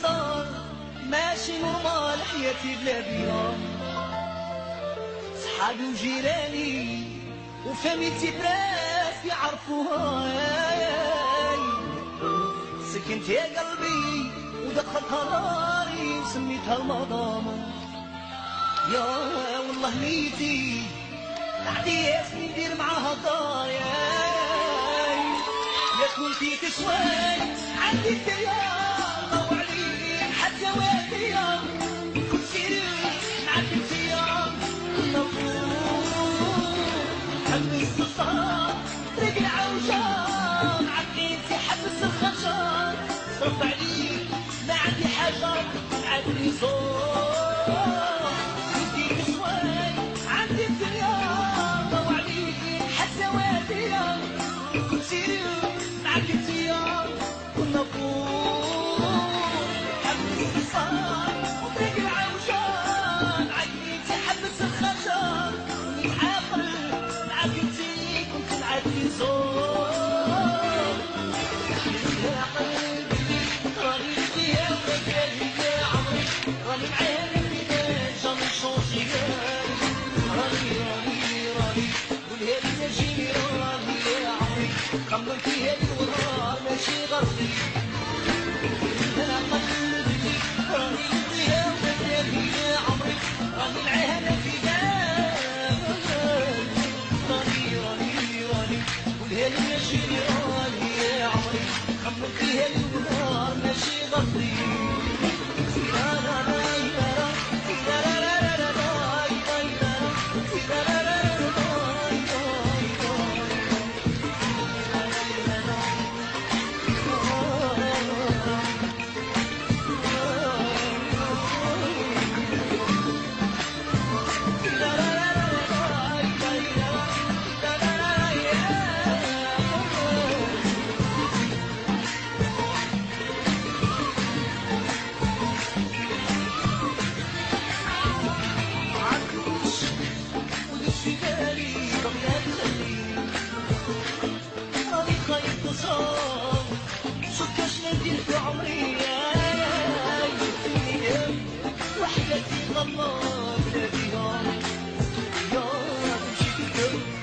صار ماشي نورمال حياتي بلا بيها. صحابي وجيراني وفاميلتي براس يعرفوها، سكنت يا قلبي ودخلتها ناري وسميتها المضامة. يا والله نيتي العدياس ندير معاها ضايع، يا كون فيك شوي عندي الديار ضو عليك حتى وادية كل سيري معاك التيار حبس الصار طريق العوجان عقيتي حبس الخشار صرفت عليك ما عندي حاجة عندي صوت يديك شوي عندي الديار ضو عليك حتى وادية كل سيري معاك التيار كنا فوق حبس الصار وطريق العوجان عقيتي حبس الخشار نتعاقل معاك انتي كنت نعدي زور يا قلبي راني فيها وبكالي يا عمري راني معاها البداية جامي شونجي راني قولها لي تجيني راني يا عمري خمم فيها لي وراه ماشي غربي يا قلبي راني فيها وبكالي يا عمري راني معاها البداية راني قولها لي تجيني